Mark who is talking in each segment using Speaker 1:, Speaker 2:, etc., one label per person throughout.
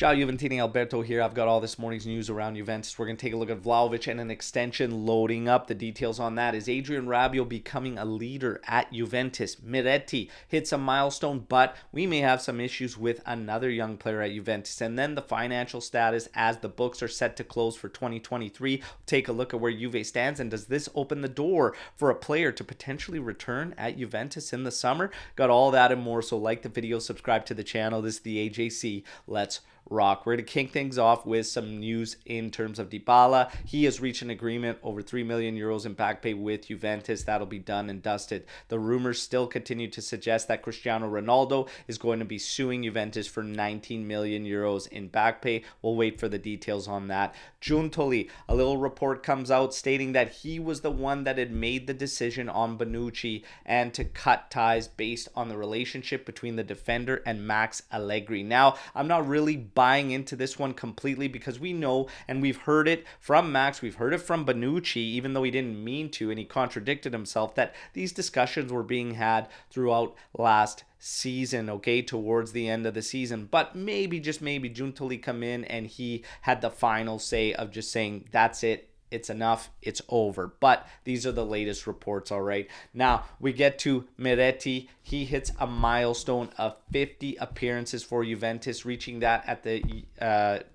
Speaker 1: Ciao Juventini, Alberto here. I've got all this morning's news around Juventus. We're going to take a look at Vlahovic and an extension loading up. The details on that. Is Adrian Rabiot becoming a leader at Juventus? Miretti hits a milestone, but we may have some issues with another young player at Juventus. And then the financial status as the books are set to close for 2023. We'll take a look at where Juve stands, and does this open the door for a player to potentially return at Juventus in the summer? Got all that and more, so like the video, subscribe to the channel. This is the AJC. Let's rock. We're going to kick things off with some news in terms of Dybala. He has reached an agreement over 3 million euros in back pay with Juventus. That'll be done and dusted. The rumors still continue to suggest that Cristiano Ronaldo is going to be suing Juventus for 19 million euros in back pay. We'll wait for the details on that. Giuntoli, a little report comes out stating that he was the one that had made the decision on Bonucci and to cut ties based on the relationship between the defender and Max Allegri. Now, I'm not really buying into this one completely, because we know, and we've heard it from Max, we've heard it from Bonucci, even though he didn't mean to and he contradicted himself, that these discussions were being had throughout last season, okay, towards the end of the season. But maybe, just maybe, Giuntoli come in and he had the final say of just saying, that's it. It's enough. It's over. But these are the latest reports, all right? Now, we get to Miretti. He hits a milestone of 50 appearances for Juventus, reaching that at the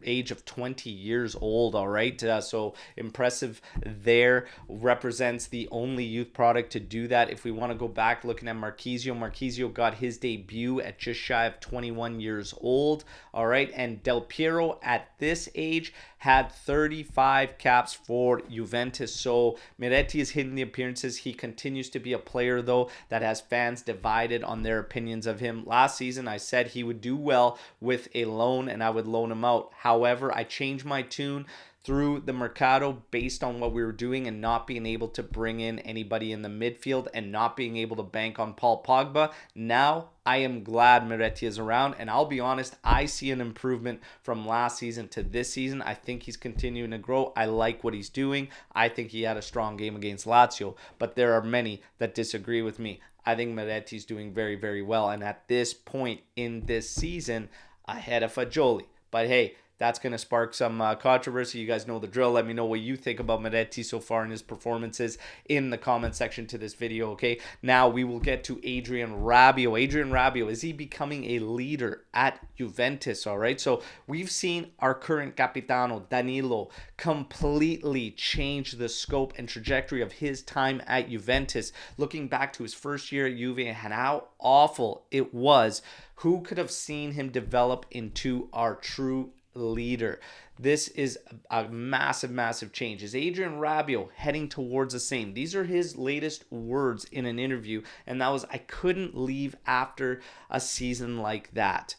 Speaker 1: age of 20 years old, all right? So impressive there. Represents the only youth product to do that. If we want to go back looking at Marchisio got his debut at just shy of 21 years old, all right? And Del Piero at this age had 35 caps for Juventus. So Miretti is hitting the appearances. He continues to be a player, though, that has fans divided on their opinions of him. Last season, I said he would do well with a loan and I would loan him out. However, I changed my tune through the Mercado based on what we were doing and not being able to bring in anybody in the midfield and not being able to bank on Paul Pogba. Now, I am glad Miretti is around, and I'll be honest, I see an improvement from last season to this season. I think he's continuing to grow. I like what he's doing. I think he had a strong game against Lazio, but there are many that disagree with me. I think Miretti's doing very, very well, and at this point in this season, ahead of Fagioli. But hey, that's going to spark some controversy. You guys know the drill. Let me know what you think about Miretti so far in his performances in the comment section to this video, okay? Now we will get to Adrian Rabiot. Adrian Rabiot, is he becoming a leader at Juventus, all right? So we've seen our current Capitano, Danilo, completely change the scope and trajectory of his time at Juventus. Looking back to his first year at Juve and how awful it was, who could have seen him develop into our true leader? This is a massive, massive change. Is Adrian Rabiot heading towards the same? These are his latest words in an interview, and that was, I couldn't leave after a season like that.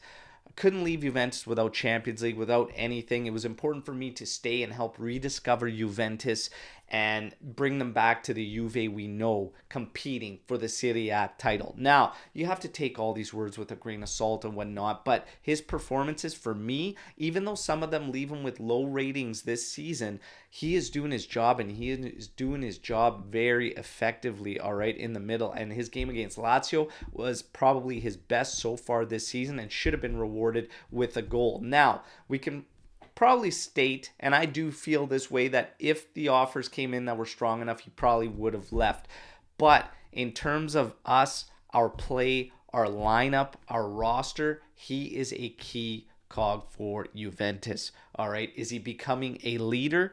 Speaker 1: Couldn't leave Juventus without Champions League, without anything. It was important for me to stay and help rediscover Juventus and bring them back to the Juve we know, competing for the Serie A title. Now, you have to take all these words with a grain of salt and whatnot, but his performances, for me, even though some of them leave him with low ratings this season, he is doing his job, and he is doing his job very effectively, all right, in the middle. And his game against Lazio was probably his best so far this season and should have been rewarded with a goal. Now, we can probably state, and I do feel this way, that if the offers came in that were strong enough, he probably would have left. But in terms of us, our play, our lineup, our roster, he is a key cog for Juventus. All right, is he becoming a leader?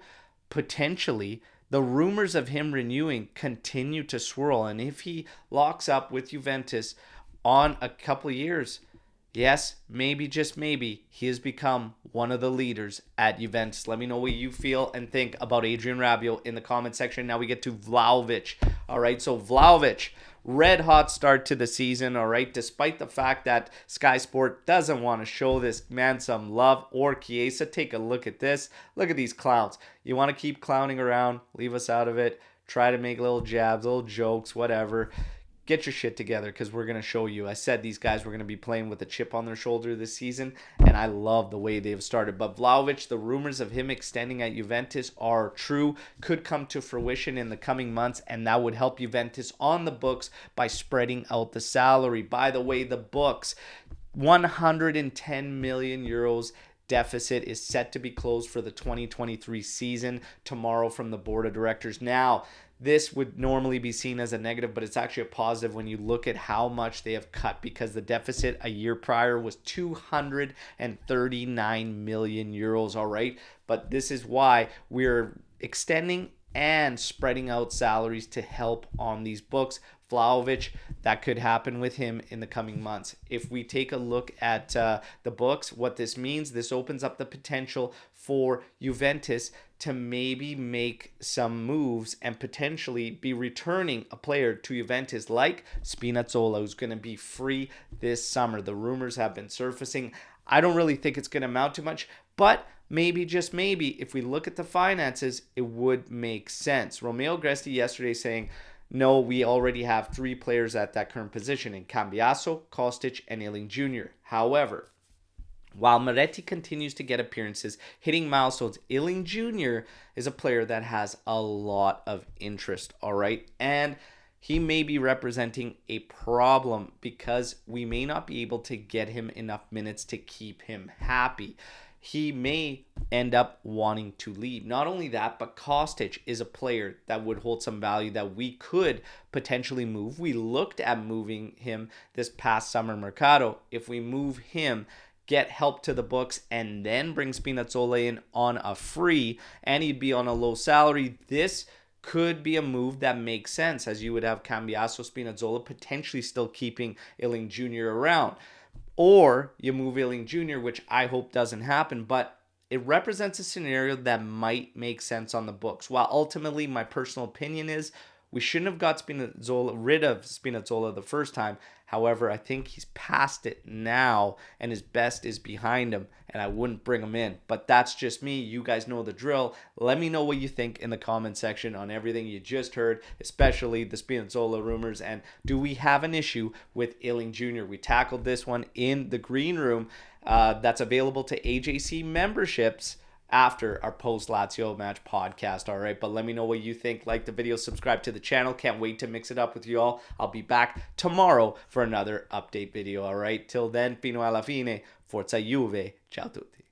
Speaker 1: Potentially. The rumors of him renewing continue to swirl, and if he locks up with Juventus on a couple of years, yes, maybe, just maybe, he has become one of the leaders at Juventus. Let me know what you feel and think about Adrian Rabiot in the comment section. Now we get to Vlahovic. All right, so Vlahovic, red hot start to the season, all right, despite the fact that Sky Sport doesn't want to show this man some love, or Chiesa. Take a look at this. Look at these clowns. You want to keep clowning around, leave us out of it. Try to make little jabs, little jokes, whatever. Get your shit together, because we're going to show you. I said these guys were going to be playing with a chip on their shoulder this season, and I love the way they've started. But Vlahovic, the rumors of him extending at Juventus are true, could come to fruition in the coming months, and that would help Juventus on the books by spreading out the salary. By the way, the books, 110 million euros deficit is set to be closed for the 2023 season tomorrow from the board of directors. Now, this would normally be seen as a negative, but it's actually a positive when you look at how much they have cut, because the deficit a year prior was 239 million euros, all right? But this is why we're extending and spreading out salaries to help on these books. Vlahovic, that could happen with him in the coming months. If we take a look at the books, what this means, this opens up the potential for Juventus to maybe make some moves and potentially be returning a player to Juventus like Spinazzola, who's going to be free this summer. The rumors have been surfacing. I don't really think it's going to amount to much, but maybe, just maybe, if we look at the finances, it would make sense. Romeo Gresti yesterday saying, no, we already have 3 players at that current position in Cambiaso, Kostic, and Iling Jr. However, while Miretti continues to get appearances, hitting milestones, Iling Jr. is a player that has a lot of interest, all right? And he may be representing a problem because we may not be able to get him enough minutes to keep him happy. He may end up wanting to leave. Not only that, but Kostic is a player that would hold some value that we could potentially move. We looked at moving him this past summer mercado. If we move him, get help to the books, and then bring Spinazzola in on a free, and he'd be on a low salary, this could be a move that makes sense, as you would have Cambiaso, Spinazzola, potentially still keeping Iling Jr. around. Or you move Iling Jr., which I hope doesn't happen, but it represents a scenario that might make sense on the books. While ultimately my personal opinion is we shouldn't have got rid of Spinazzola the first time. However, I think he's past it now and his best is behind him, and I wouldn't bring him in. But that's just me. You guys know the drill. Let me know what you think in the comment section on everything you just heard, especially the Spinazzola rumors. And do we have an issue with Iling Jr.? We tackled this one in the green room. That's available to AJC memberships after our post-Lazio match podcast, all right? But let me know what you think. Like the video, subscribe to the channel. Can't wait to mix it up with you all. I'll be back tomorrow for another update video, all right? Till then, fino alla fine, forza Juve. Ciao tutti.